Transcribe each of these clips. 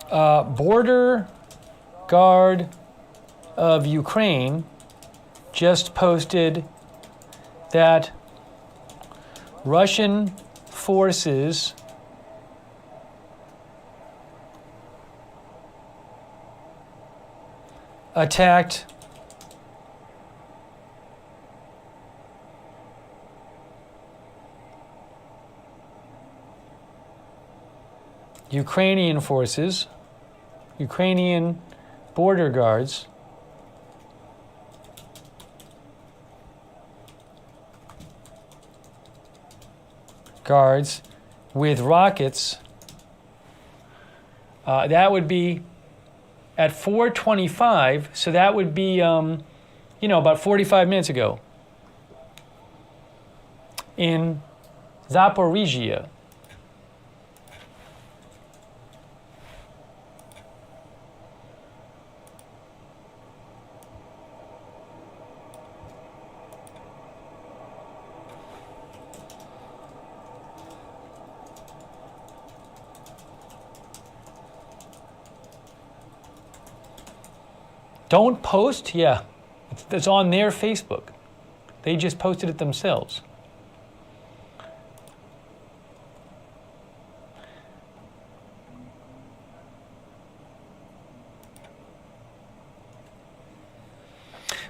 Border Guard of Ukraine just posted that Russian forces attacked Ukrainian forces, Ukrainian border guards, with rockets. That would be at 4:25, so that would be, about 45 minutes ago in Zaporizhia. Don't post? Yeah, it's on their Facebook. They just posted it themselves.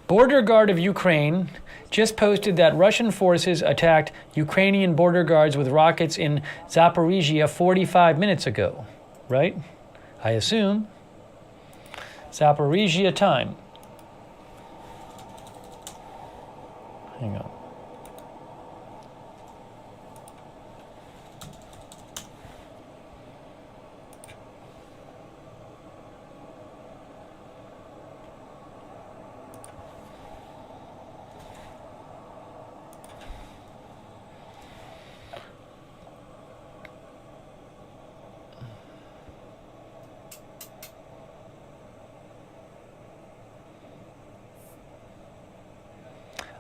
Border Guard of Ukraine just posted that Russian forces attacked Ukrainian border guards with rockets in Zaporizhia 45 minutes ago, right? I assume. Zaporizhia time. Hang on.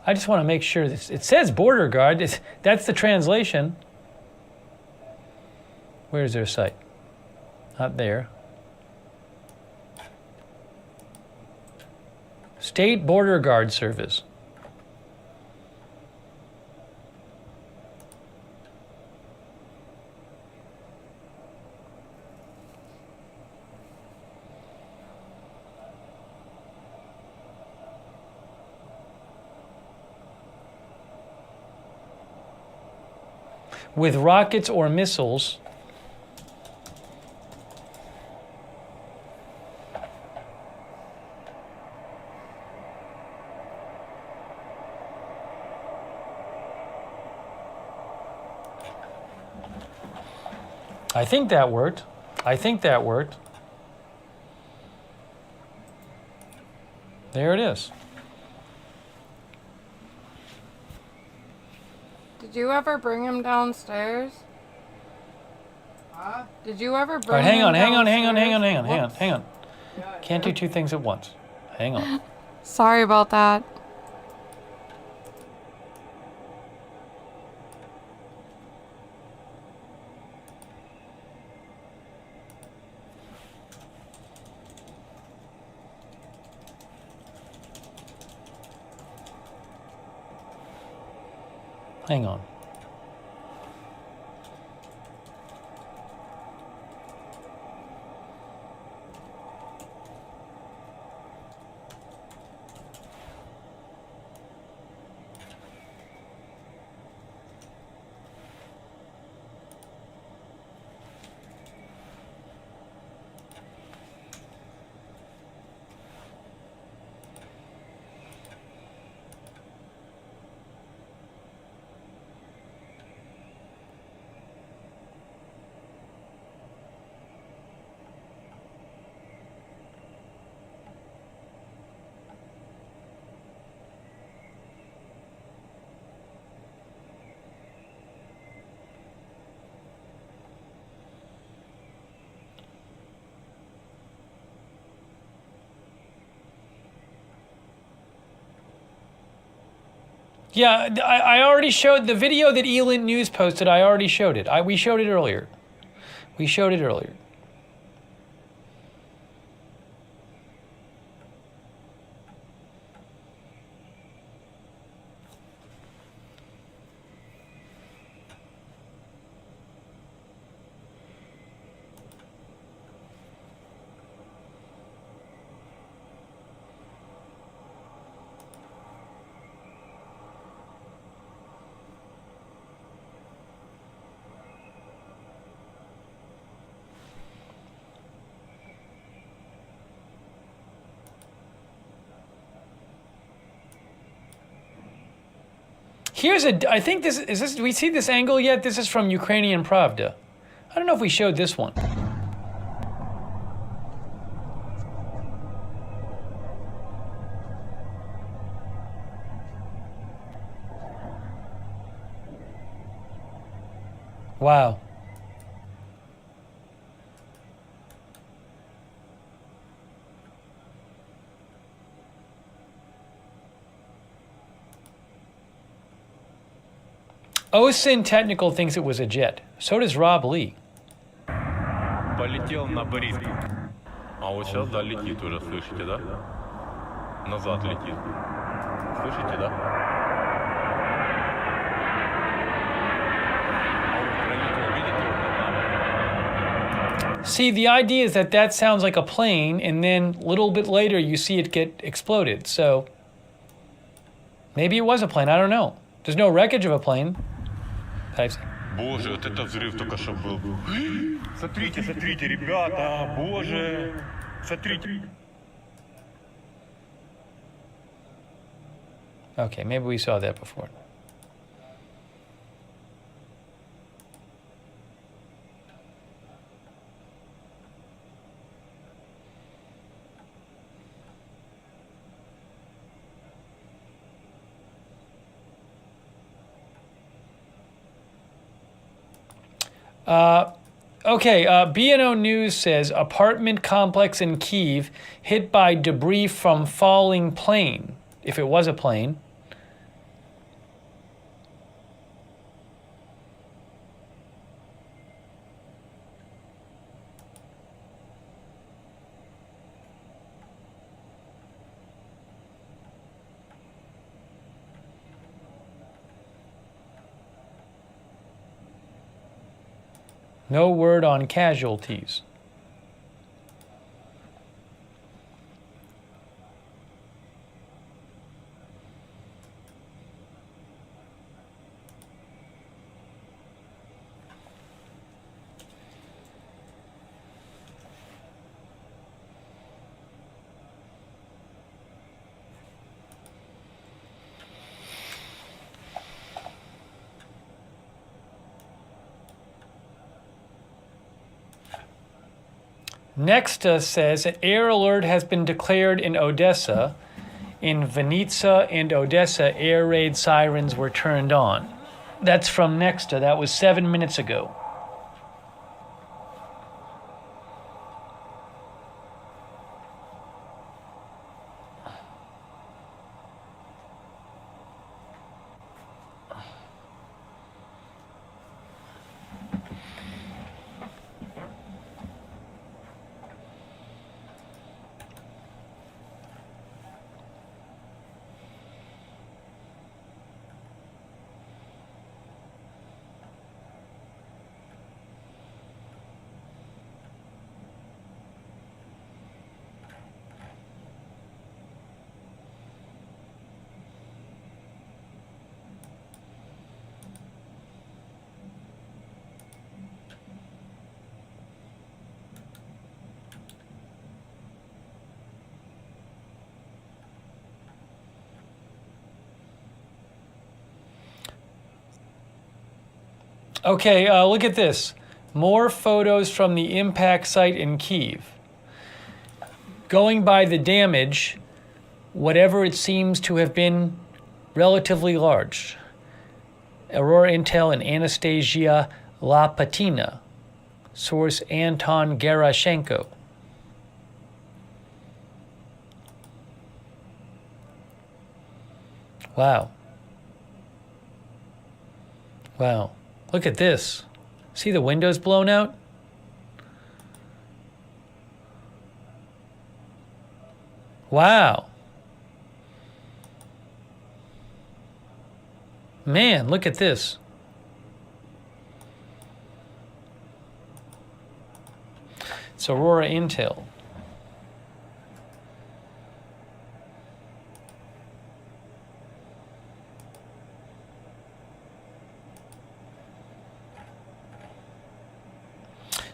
I just want to make sure this, it says border guard. That's the translation. Where's their site? Not there. State Border Guard Service. With rockets or missiles. I think that worked. There it is. Did you ever bring him downstairs? Huh? Did you ever bring All right, hang on. downstairs? Hang on. Can't do two things at once. Hang on. Sorry about that. Hang on. Yeah, I already showed the video that Elint News posted. I already showed it. We showed it earlier. I think this is this. Do we see this angle yet? This is from Ukrainian Pravda. I don't know if we showed this one. Wow. OSIN Technical thinks it was a jet. So does Rob Lee. Полетел на Бориск. А вот сейчас, да, летит уже, слышите, да? Назад летит. Слышите, да? А вот пролетел, видите, вот там. See, the idea is that that sounds like a plane, and then a little bit later you see it get exploded. So maybe it was a plane. I don't know. There's no wreckage of a plane. Боже, вот это взрыв только что был. Смотрите, смотрите, ребята, боже. Смотрите. Okay, maybe we saw that before. Okay, BNO News says apartment complex in Kyiv hit by debris from falling plane, if it was a plane. No word on casualties. Nexta says an air alert has been declared in Odessa. In Vinnytsia and Odessa, air raid sirens were turned on. That's from Nexta. That was 7 minutes ago. Okay, look at this. More photos from the impact site in Kyiv. Going by the damage, whatever it seems to have been relatively large. Aurora Intel and Anastasia Lapatina. Source Anton Gerashenko. Wow. Wow. Look at this. See the windows blown out? Wow. Man, look at this. It's Aurora Intel.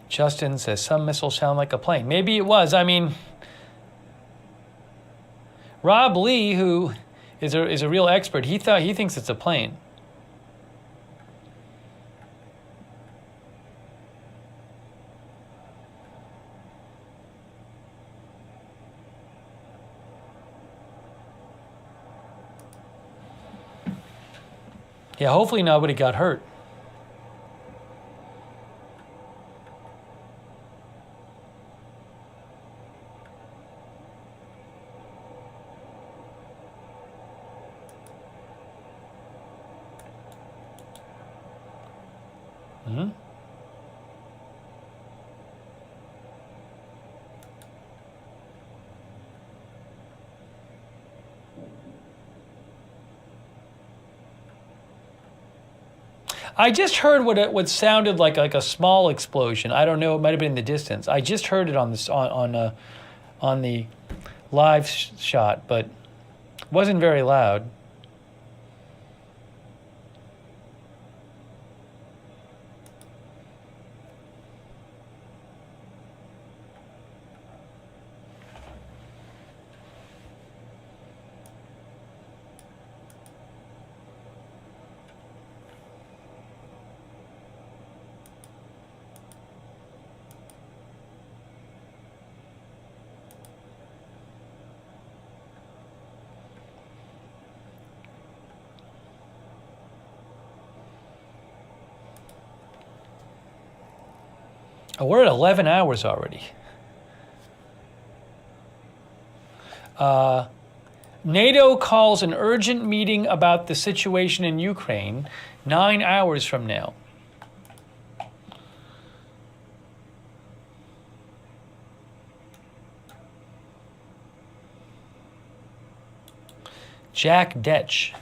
Justin says some missiles sound like a plane. Maybe it was. I mean, Rob Lee, who is a real expert, he thinks it's a plane. Yeah, hopefully nobody got hurt. Hmm? I just heard what sounded like a small explosion. I don't know. It might have been in the distance. I just heard it on this on the live shot, but it wasn't very loud. Oh, we're at 11 hours already. NATO calls an urgent meeting about the situation in Ukraine 9 hours from now. Jack Detch.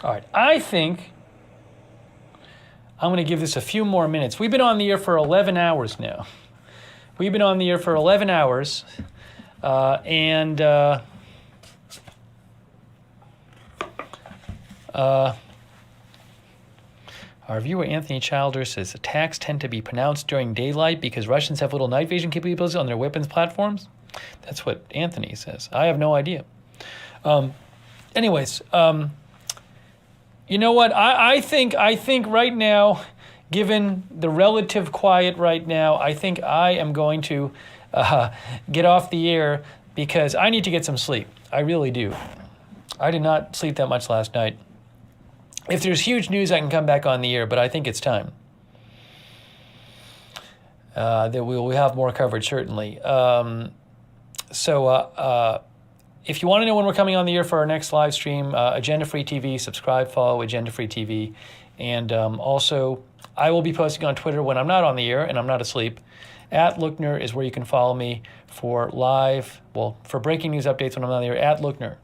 All right, I think I'm going to give this a few more minutes. We've been on the air for 11 hours now. We've been on the air for 11 hours, and our viewer Anthony Childer says attacks tend to be pronounced during daylight because Russians have little night vision capabilities on their weapons platforms. That's what Anthony says. I have no idea. Anyways, you know what? I think right now, given the relative quiet right now, I think I am going to get off the air because I need to get some sleep. I really do. I did not sleep that much last night. If there's huge news, I can come back on the air, but I think it's time. That we'll have more coverage, certainly. If you want to know when we're coming on the air for our next live stream, Agenda Free TV, subscribe, follow Agenda Free TV. And also, I will be posting on Twitter when I'm not on the air and I'm not asleep. @Lookner is where you can follow me for for breaking news updates when I'm on the air, @Lookner.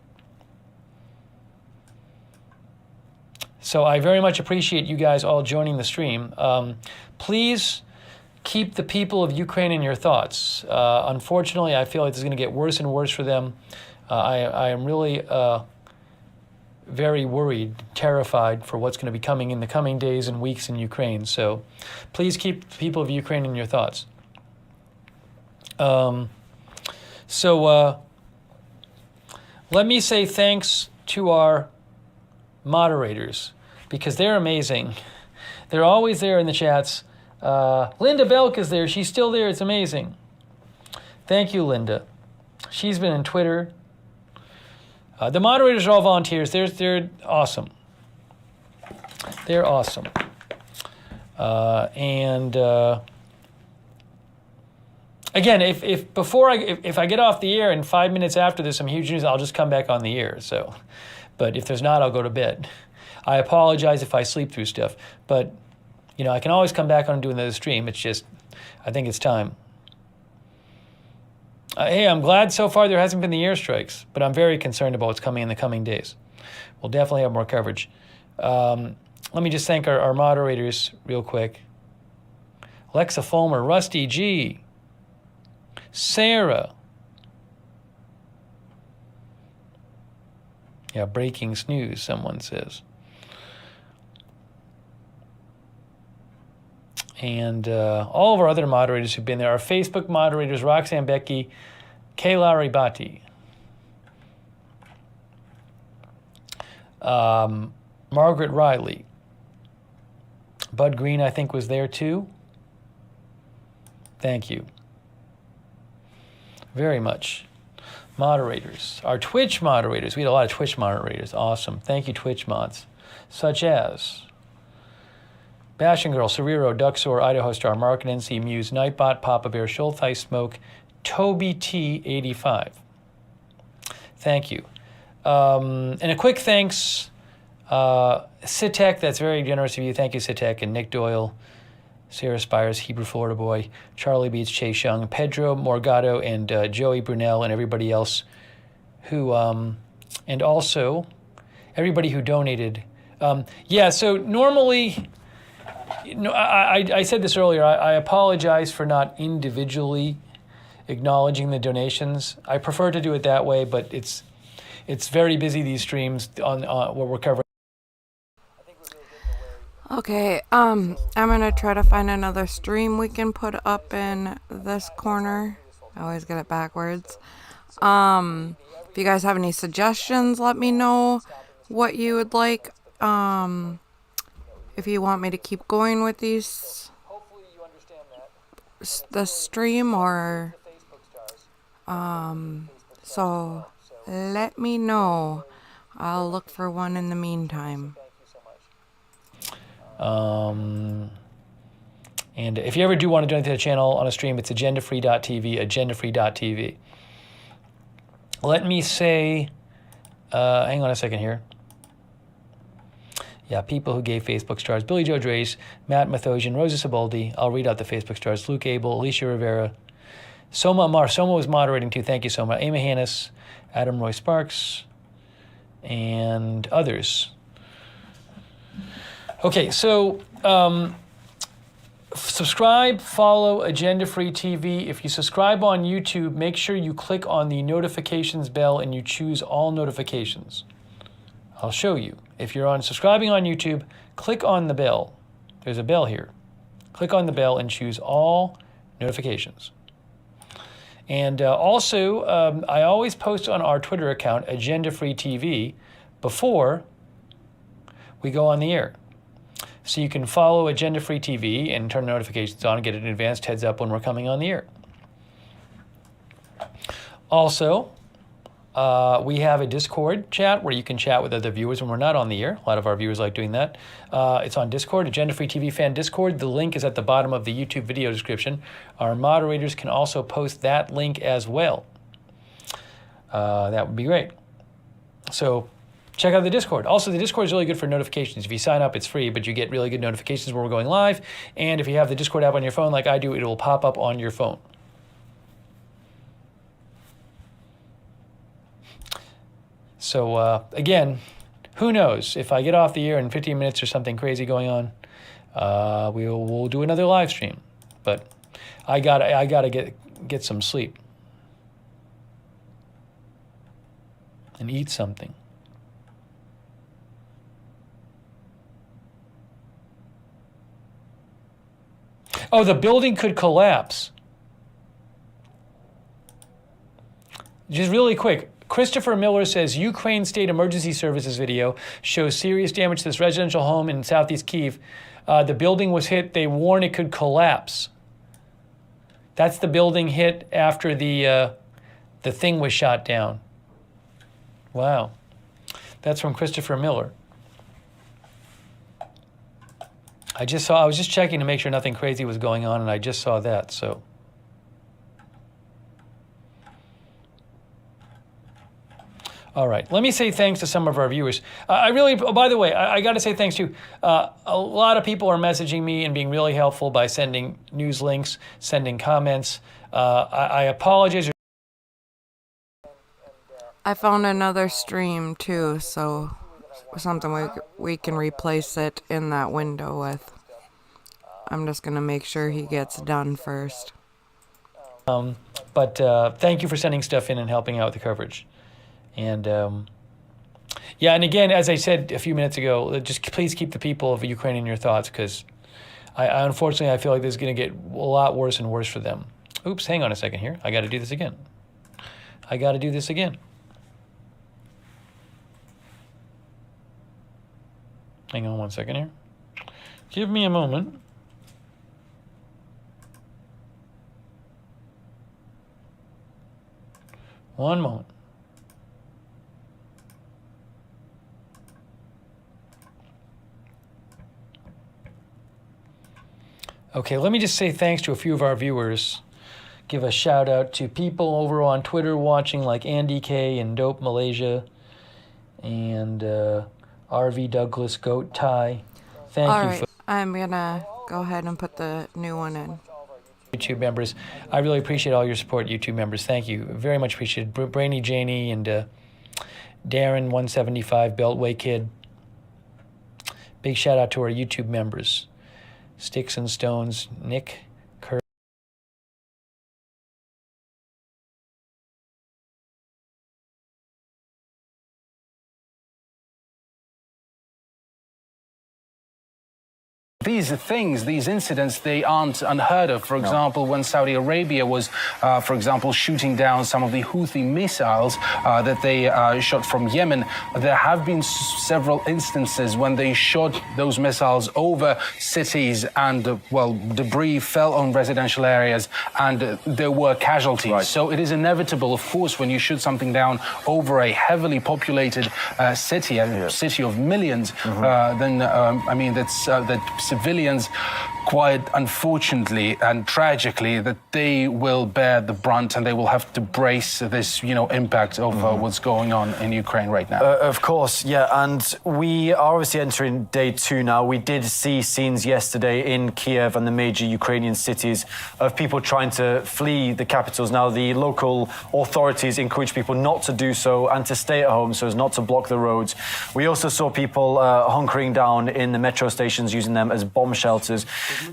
So I very much appreciate you guys all joining the stream. Please keep the people of Ukraine in your thoughts. Unfortunately, I feel like this is going to get worse and worse for them. I am really very worried, terrified for what's going to be coming in the coming days and weeks in Ukraine. So please keep the people of Ukraine in your thoughts. Let me say thanks to our moderators because they're amazing. They're always there in the chats. Linda Belk is there. She's still there. It's amazing. Thank you, Linda. She's been in Twitter. The moderators are all volunteers. They're awesome. They're awesome. Again, if I get off the air and 5 minutes after there's some huge news, I'll just come back on the air. So, but if there's not, I'll go to bed. I apologize if I sleep through stuff, but I can always come back on and do another stream. It's just, I think it's time. Hey, I'm glad so far there hasn't been the airstrikes, but I'm very concerned about what's coming in the coming days. We'll definitely have more coverage. Let me just thank our moderators real quick. Alexa Fulmer, Rusty G, Sarah. Yeah, breaking snooze, someone says. And all of our other moderators who've been there. Our Facebook moderators, Roxanne Becky, Kayla Ribati. Margaret Riley. Bud Green, I think, was there too. Thank you very much. Moderators. Our Twitch moderators. We had a lot of Twitch moderators. Awesome. Thank you, Twitch mods. Such as Bashing Girl, Cerrero, Duxor, Idaho Star, Mark and NC Muse, Nightbot, Papa Bear, Schultz Ice Smoke, Toby T85. Thank you. And a quick thanks, Sitek, that's very generous of you. Thank you, Sitek, and Nick Doyle, Sarah Spires, Hebrew Florida Boy, Charlie Beats, Chase Young, Pedro Morgado, and Joey Brunel, and everybody else who, and also everybody who donated. So normally, I said this earlier, I apologize for not individually acknowledging the donations. I prefer to do it that way, but it's very busy, these streams on what we're covering. Okay, I'm gonna try to find another stream we can put up in this corner. I always get it backwards. If you guys have any suggestions, let me know what you would like. If you want me to keep going with these, the stream, or so let me know. I'll look for one in the meantime. And if you ever do want to donate to the channel on a stream, it's agendafree.tv, agendafree.tv. Let me say, hang on a second here. Yeah, people who gave Facebook stars: Billy Joe Drace, Matt Mathosian, Rosa Siboldi. I'll read out the Facebook stars: Luke Abel, Alicia Rivera, Soma Amar. Soma was moderating too. Thank you, Soma. Amy Hannes, Adam Roy Sparks, and others. Okay, so subscribe, follow Agenda Free TV. If you subscribe on YouTube, make sure you click on the notifications bell and you choose all notifications. I'll show you. If you're subscribing on YouTube, click on the bell. There's a bell here. Click on the bell and choose all notifications. And also, I always post on our Twitter account, Agenda Free TV, before we go on the air. So you can follow Agenda Free TV and turn notifications on and get an advanced heads up when we're coming on the air. Also, we have a Discord chat where you can chat with other viewers when we're not on the air. A lot of our viewers like doing that. It's on Discord, Agenda Free TV Fan Discord. The link is at the bottom of the YouTube video description. Our moderators can also post that link as well. That would be great. So check out the Discord. Also, the Discord is really good for notifications. If you sign up, it's free, but you get really good notifications when we're going live. And if you have the Discord app on your phone like I do, it will pop up on your phone. So again, who knows? If I get off the air in 15 minutes or something crazy going on, we'll do another live stream. But I gotta get some sleep and eat something. Oh, the building could collapse. Just really quick. Christopher Miller says, Ukraine State Emergency Services video shows serious damage to this residential home in southeast Kyiv. The building was hit. They warn it could collapse. That's the building hit after the thing was shot down. Wow. That's from Christopher Miller. I was just checking to make sure nothing crazy was going on, and I just saw that, so. All right, let me say thanks to some of our viewers. By the way, I got to say thanks to a lot of people are messaging me and being really helpful by sending news links, sending comments. I apologize. I found another stream too, so something we can replace it in that window with. I'm just gonna make sure he gets done first. But thank you for sending stuff in and helping out with the coverage. And yeah, and again, as I said a few minutes ago, just please keep the people of Ukraine in your thoughts, because I unfortunately I feel like this is going to get a lot worse and worse for them. Oops, hang on a second here. I got to do this again. Hang on one second here. Give me a moment. One moment. Okay, let me just say thanks to a few of our viewers. Give a shout out to people over on Twitter watching, like Andy K and Dope Malaysia and RV Douglas, Goat Thai. Thank All you right, for I'm gonna go ahead and put the new one in. YouTube members. I really appreciate all your support, YouTube members. Thank you. Very much appreciated. Brainy Janie and Darren 175, Beltway Kid. Big shout out to our YouTube members. Sticks and Stones, Nick, Kerr. These things, these incidents, they aren't unheard of. For example, when Saudi Arabia was, for example, shooting down some of the Houthi missiles that they shot from Yemen, there have been several instances when they shot those missiles over cities and, well, debris fell on residential areas and there were casualties. Right. So it is inevitable, of course, when you shoot something down over a heavily populated city, a city of millions, then, I mean, that civilians, quite unfortunately and tragically, that they will bear the brunt and they will have to brace this, impact of what's going on in Ukraine right now. Of course, yeah, and we are obviously entering day 2 now. We did see scenes yesterday in Kiev and the major Ukrainian cities of people trying to flee the capitals. Now, the local authorities encourage people not to do so and to stay at home so as not to block the roads. We also saw people hunkering down in the metro stations, using them as bomb shelters.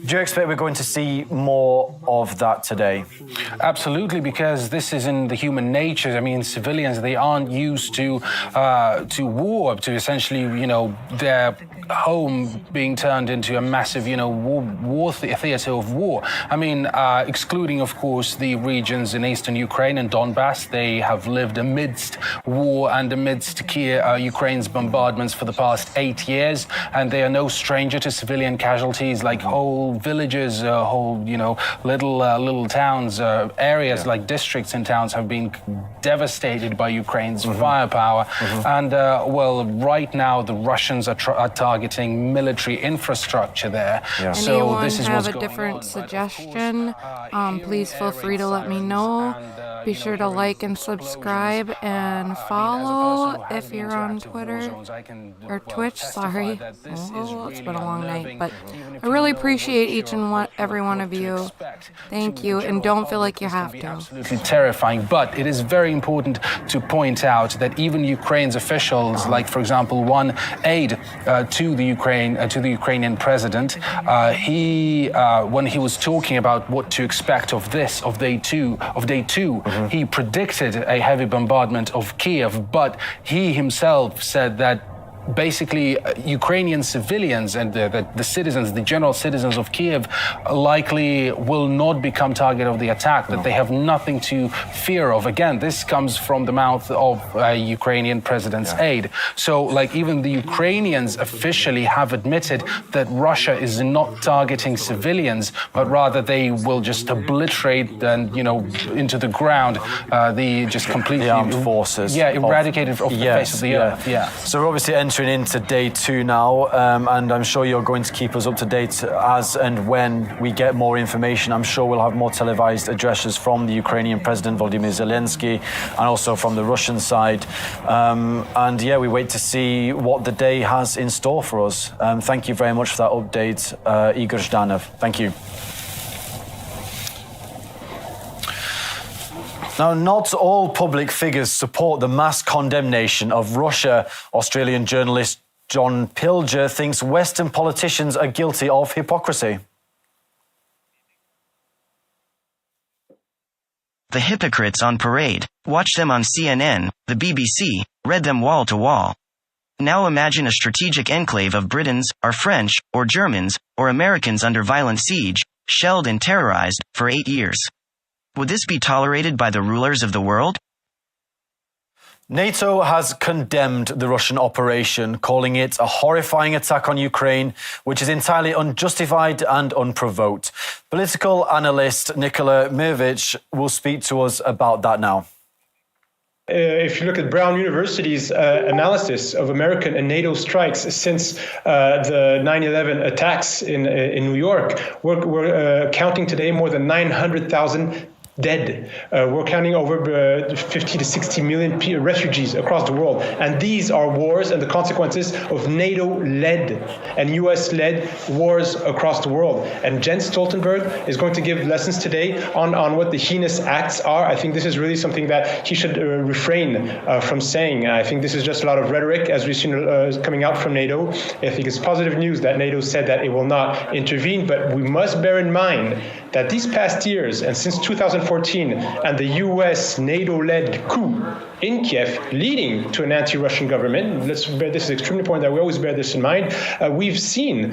Do you expect we're going to see more of that today? Absolutely, because this is in the human nature. I mean, civilians, they aren't used to war, to essentially, their home being turned into a massive, theater of war. I mean, excluding, of course, the regions in eastern Ukraine and Donbass, they have lived amidst war and amidst Ukraine's bombardments for the past 8 years, and they are no stranger to civilian casualties, like whole villages, little towns, areas like districts and towns have been devastated by Ukraine's firepower. And, right now the Russians are targeting military infrastructure there. Yeah. So anyone this is have what's a different going on. suggestion, please feel free to let me know. Be sure to like and subscribe and follow if you're on Twitter or Twitch. Sorry. Oh, it's been a long night, but I really appreciate each and every one of you. Thank you, and don't feel like you have to. Absolutely terrifying, but it is very important to point out that even Ukraine's officials, like for example, one aide to the Ukrainian president, when he was talking about what to expect of day two, he predicted a heavy bombardment of Kiev, but he himself said that basically Ukrainian civilians and the citizens, the general citizens of Kiev, likely will not become target of the attack, that they have nothing to fear of. Again, this comes from the mouth of a Ukrainian president's aide. So, like, even the Ukrainians officially have admitted that Russia is not targeting civilians, but rather they will just obliterate and, into the ground, the just completely... The armed forces. Yeah, eradicated off the face of the earth. Yeah. So we're obviously entering into day 2 now, and I'm sure you're going to keep us up to date as and when we get more information. I'm sure we'll have more televised addresses from the Ukrainian President Volodymyr Zelensky and also from the Russian side. And yeah, we wait to see what the day has in store for us. Thank you very much for that update, Igor Zhdanov. Thank you. Now, not all public figures support the mass condemnation of Russia. Australian journalist John Pilger thinks Western politicians are guilty of hypocrisy. The hypocrites on parade. Watch them on CNN, the BBC, read them wall to wall. Now imagine a strategic enclave of Britons, or French, or Germans, or Americans under violent siege, shelled and terrorized, for 8 years. Would this be tolerated by the rulers of the world? NATO has condemned the Russian operation, calling it a horrifying attack on Ukraine, which is entirely unjustified and unprovoked. Political analyst Nikola Mirvich will speak to us about that now. If you look at Brown University's analysis of American and NATO strikes since the 9/11 attacks in New York, we're counting today more than 900,000 dead. We're counting over 50 to 60 million refugees across the world. And these are wars and the consequences of NATO-led and US-led wars across the world. And Jens Stoltenberg is going to give lessons today on what the heinous acts are. I think this is really something that he should refrain from saying. I think this is just a lot of rhetoric, as we've seen coming out from NATO. I think it's positive news that NATO said that it will not intervene, but we must bear in mind that these past years, and since 2014, and the US NATO-led coup in Kiev, leading to an anti-Russian government, this is extremely important that we always bear this in mind, we've seen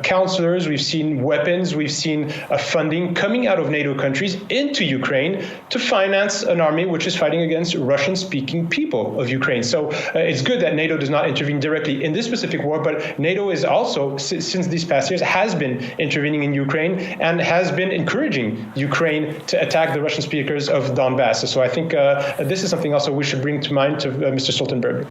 counselors, we've seen weapons, we've seen funding coming out of NATO countries into Ukraine to finance an army which is fighting against Russian-speaking people of Ukraine. So it's good that NATO does not intervene directly in this specific war, but NATO is also, since these past years, has been intervening in Ukraine and has been encouraging Ukraine to attack the Russian speakers of Donbass. So I think this is something also we should bring to mind to Mr. Stoltenberg.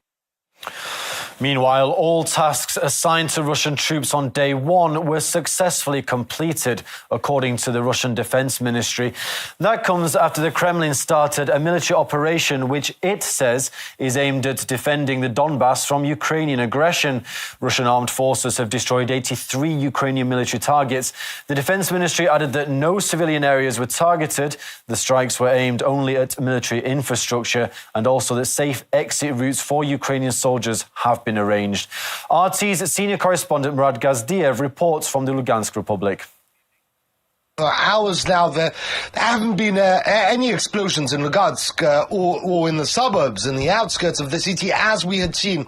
Meanwhile, all tasks assigned to Russian troops on day 1 were successfully completed, according to the Russian Defense Ministry. That comes after the Kremlin started a military operation which it says is aimed at defending the Donbass from Ukrainian aggression. Russian armed forces have destroyed 83 Ukrainian military targets. The Defense Ministry added that no civilian areas were targeted. The strikes were aimed only at military infrastructure, and also that safe exit routes for Ukrainian soldiers have been arranged. RT's senior correspondent Murad Gazdiev reports from the Lugansk Republic. Hours now, there haven't been any explosions in Lugansk or in the suburbs, in the outskirts of the city, as we had seen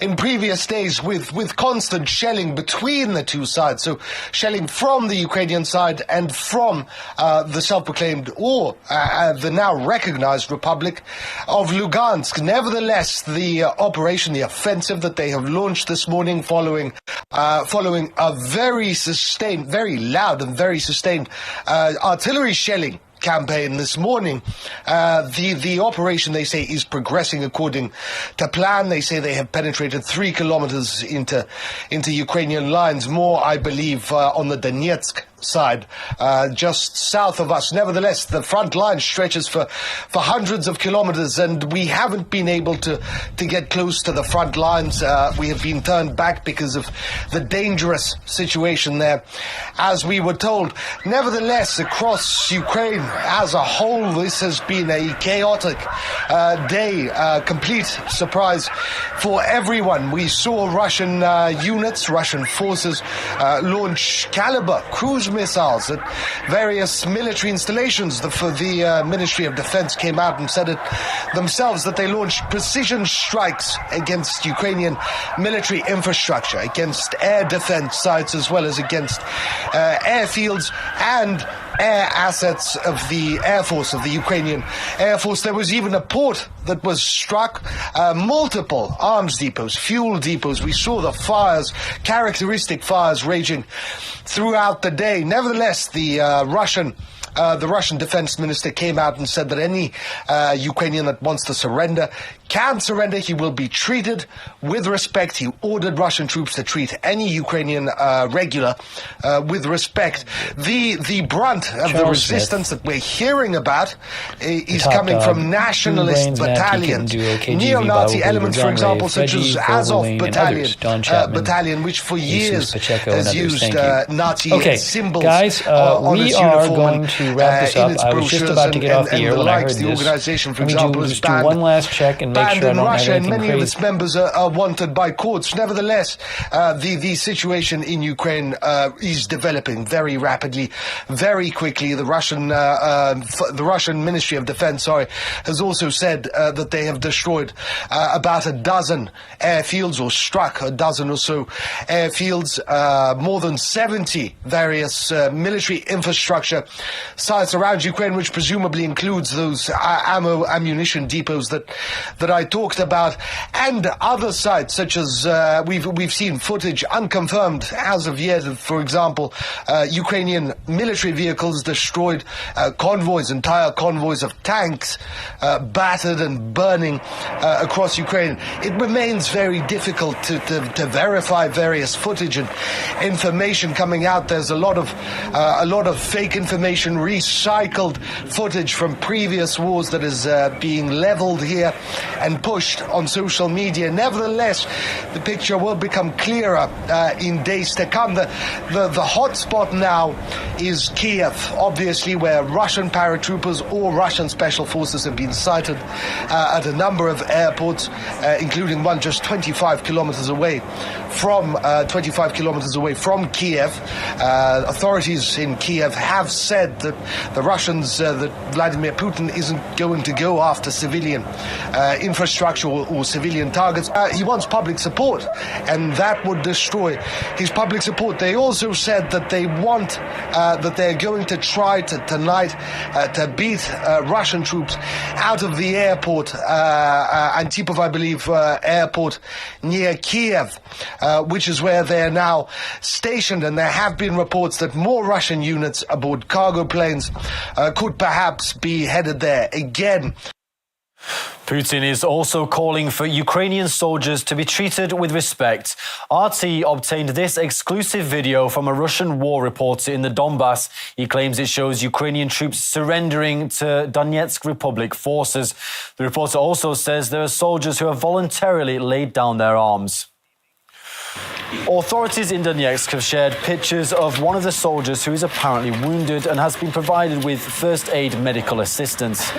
in previous days, with constant shelling between the two sides. So shelling from the Ukrainian side and from the self-proclaimed or the now recognized Republic of Lugansk. Nevertheless, the operation, the offensive that they have launched this morning following a very sustained, very loud and very sustained artillery shelling campaign this morning. The operation, they say, is progressing according to plan. They say they have penetrated 3 kilometers into Ukrainian lines, more, I believe, on the Donetsk side, just south of us. Nevertheless, the front line stretches for hundreds of kilometers, and we haven't been able to get close to the front lines. We have been turned back because of the dangerous situation there, as we were told. Nevertheless, across Ukraine as a whole, this has been a chaotic day, complete surprise for everyone. We saw Russian units, Russian forces launch Caliber cruise cruise missiles at various military installations. The Ministry of Defense came out and said it themselves that they launched precision strikes against Ukrainian military infrastructure, against air defense sites, as well as against airfields and air assets of the Air Force, of the Ukrainian Air Force. There was even a port that was struck, multiple arms depots, fuel depots. We saw the fires, characteristic fires raging throughout the day. Nevertheless, the Russian defense minister came out and said that any Ukrainian that wants to surrender can surrender. He will be treated with respect. He ordered Russian troops to treat any Ukrainian regular with respect. The brunt of the resistance that we're hearing about is coming from nationalist battalions, neo-Nazi elements, for example, such as Azov battalion, which for years has used Nazi symbols on we its are uniform going to wrap this up. I was just about to get off the air when I heard the this. organization, for Let me example, just do one last check and make sure I in don't have Russia, and anything many of crazy. its members are wanted by courts. Nevertheless, the situation in Ukraine is developing very rapidly, very quickly. The Russian Ministry of Defense, has also said that they have destroyed about a dozen airfields, or struck a dozen or so airfields, more than 70 various military infrastructure sites around Ukraine, which presumably includes those ammunition depots that I talked about, and other sites such as we've seen footage unconfirmed as of yet. For example, Ukrainian military vehicles destroyed, entire convoys of tanks battered and burning across Ukraine. It remains very difficult to verify various footage and information coming out. There's a lot of fake information, recycled footage from previous wars that is being leveled here and pushed on social media. Nevertheless, the picture will become clearer in days to come. The hot spot now is Kiev, obviously, where Russian paratroopers or Russian special forces have been sighted at a number of airports, including one just 25 kilometers away from Kiev. Authorities in Kiev have said that the Russians, that Vladimir Putin isn't going to go after civilian infrastructure or civilian targets. He wants public support, and that would destroy his public support. They also said that they want, that they're going to try tonight to beat Russian troops out of the airport, Antipov, I believe, airport near Kiev, which is where they're now stationed. And there have been reports that more Russian units aboard cargo planes could perhaps be headed there again. Putin is also calling for Ukrainian soldiers to be treated with respect. RT obtained this exclusive video from a Russian war reporter in the Donbass. He claims it shows Ukrainian troops surrendering to Donetsk Republic forces. The reporter also says there are soldiers who have voluntarily laid down their arms. Authorities in Donetsk have shared pictures of one of the soldiers who is apparently wounded and has been provided with first aid medical assistance.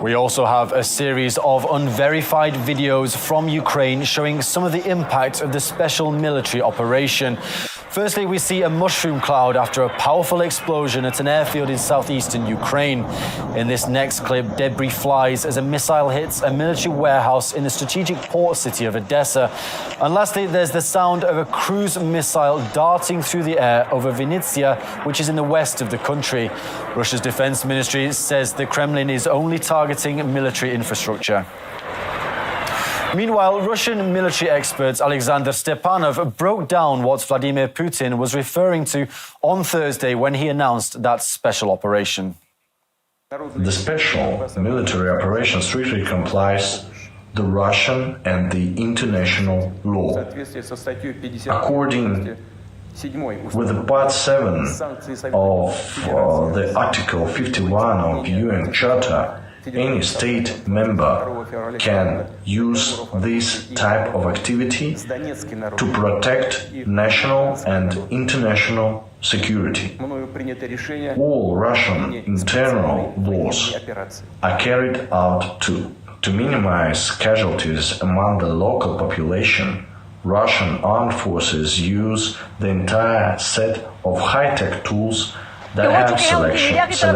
We also have a series of unverified videos from Ukraine showing some of the impact of the special military operation. Firstly, we see a mushroom cloud after a powerful explosion at an airfield in southeastern Ukraine. In this next clip, debris flies as a missile hits a military warehouse in the strategic port city of Odessa. And lastly, there's the sound of a cruise missile darting through the air over Vinnytsia, which is in the west of the country. Russia's defense ministry says the Kremlin is only targeting military infrastructure. Meanwhile, Russian military experts Alexander Stepanov broke down what Vladimir Putin was referring to on Thursday when he announced that special operation. The special military operation strictly complies the Russian and the international law. According with the Part 7 of the Article 51 of UN Charter, any state member can use this type of activity to protect national and international security. All Russian internal laws are carried out too. To minimize casualties among the local population, Russian armed forces use the entire set of high-tech tools that have selected action.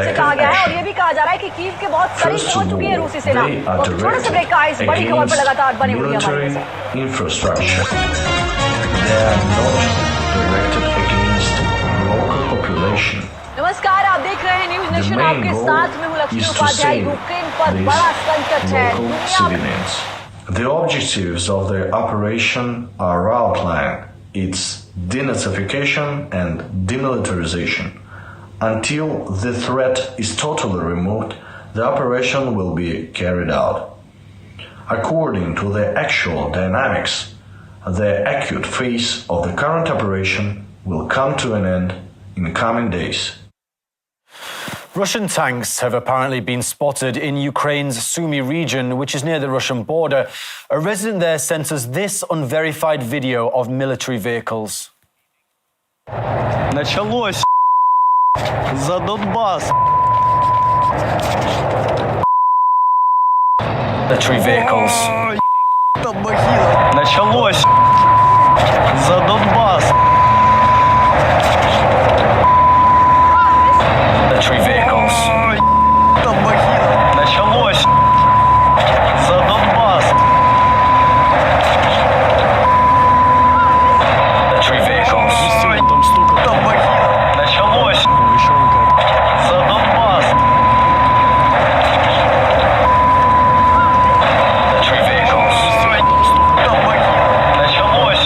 First of all, they are directed against military infrastructure. They are not directed against local population. नमस्कार, आप देख रहे हैं news nation, आपके साथ मैं हूं Lakshmi Upadhyay. Ukraine पर बड़ा संकट है। Civilians. The objectives of the operation are outlined. It's denazification and demilitarization. Until the threat is totally removed, the operation will be carried out. According to the actual dynamics, the acute phase of the current operation will come to an end in coming days. Russian tanks have apparently been spotted in Ukraine's Sumy region, which is near the Russian border. A resident there sent us this unverified video of military vehicles. Началось за Донбасс. Military vehicles. Началось за Донбасс. Military vehicles. Началось за Донбасс. Military vehicles. Началось за Донбасс. Military vehicles. Началось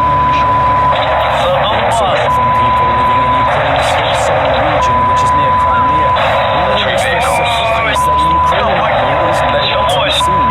за Донбасс. From people living in Ukraine's Kherson region, which is near Crimea. Military vehicles. That Ukrainian army is nowhere to be seen.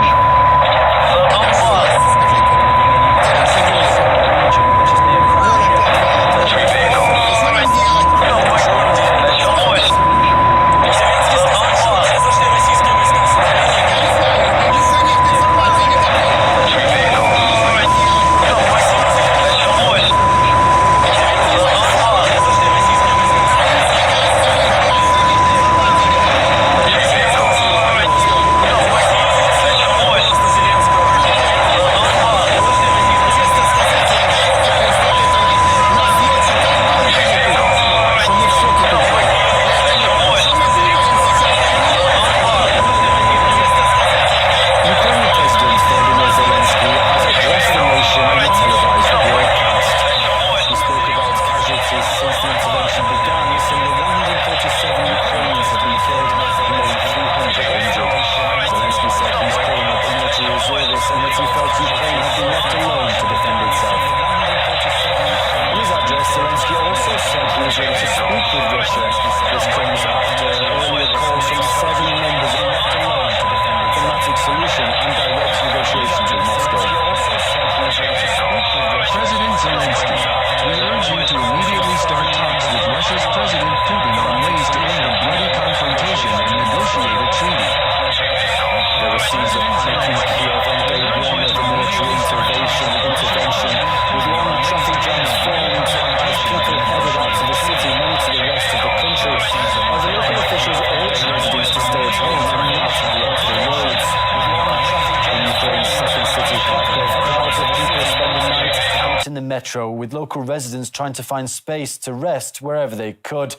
Metro, with local residents trying to find space to rest wherever they could.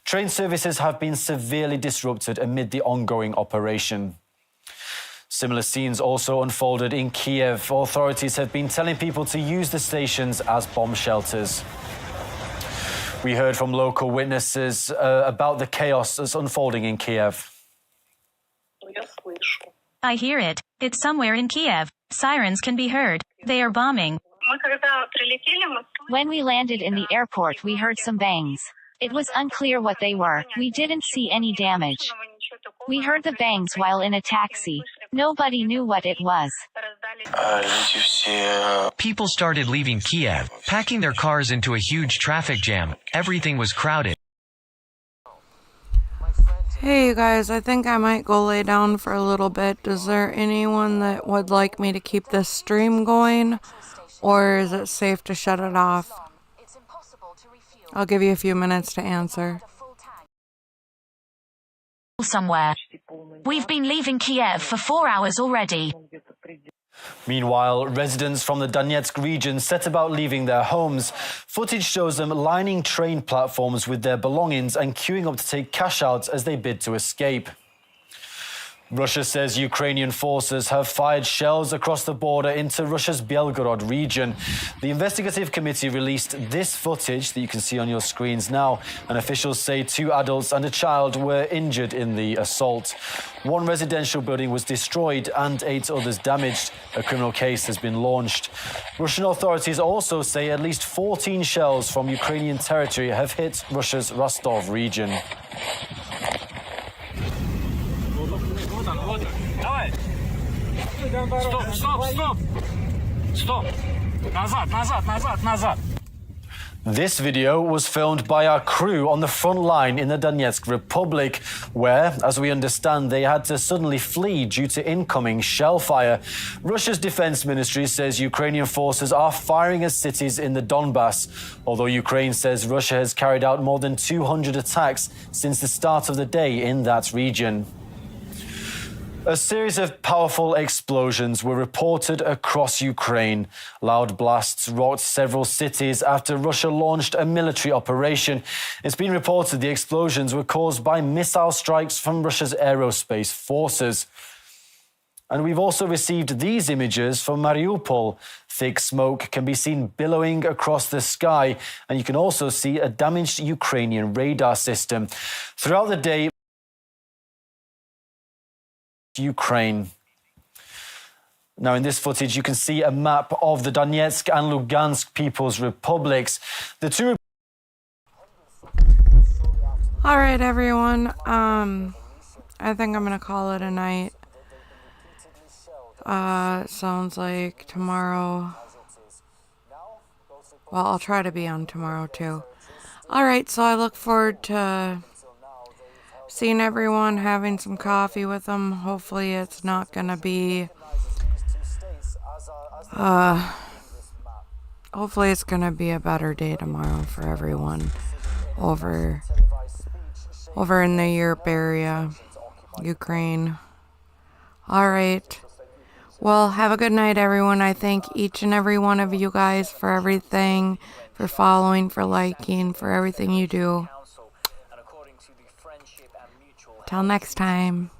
Train services have been severely disrupted amid the ongoing operation. Similar scenes also unfolded in Kiev. Authorities have been telling people to use the stations as bomb shelters. We heard from local witnesses about the chaos that's unfolding in Kiev. I hear it. It's somewhere in Kiev. Sirens can be heard. They are bombing. When we landed in the airport, we heard some bangs. It was unclear what they were. We didn't see any damage. We heard the bangs while in a taxi. Nobody knew what it was. People started leaving Kiev, packing their cars into a huge traffic jam. Everything was crowded. Hey you guys, I think I might go lay down for a little bit. Is there anyone that would like me to keep this stream going? Or is it safe to shut it off? I'll give you a few minutes to answer. Somewhere. We've been leaving Kiev for 4 hours already. Meanwhile, residents from the Donetsk region set about leaving their homes. Footage shows them lining train platforms with their belongings and queuing up to take cash out as they bid to escape. Russia says Ukrainian forces have fired shells across the border into Russia's Belgorod region. The investigative committee released this footage that you can see on your screens now, and officials say 2 adults and a child were injured in the assault. 1 residential building was destroyed and 8 others damaged. A criminal case has been launched. Russian authorities also say at least 14 shells from Ukrainian territory have hit Russia's Rostov region. This video was filmed by our crew on the front line in the Donetsk Republic, where, as we understand, they had to suddenly flee due to incoming shell fire. Russia's defense ministry says Ukrainian forces are firing at cities in the Donbass, although Ukraine says Russia has carried out more than 200 attacks since the start of the day in that region. A series of powerful explosions were reported across Ukraine. Loud blasts rocked several cities after Russia launched a military operation. It's been reported the explosions were caused by missile strikes from Russia's aerospace forces. And we've also received these images from Mariupol. Thick smoke can be seen billowing across the sky, and you can also see a damaged Ukrainian radar system. Throughout the day, Ukraine. Now, in this footage, you can see a map of the Donetsk and Lugansk People's Republics. The two. All right, everyone. I think I'm gonna call it a night. Sounds like tomorrow. Well, I'll try to be on tomorrow too. All right, so I look forward to seeing everyone, having some coffee with them. Hopefully it's not gonna be hopefully it's gonna be a better day tomorrow for everyone over in the Europe area, Ukraine. All right, well, have a good night, everyone. I thank each and every one of you guys for everything, for following, for liking, for everything you do. Till next time.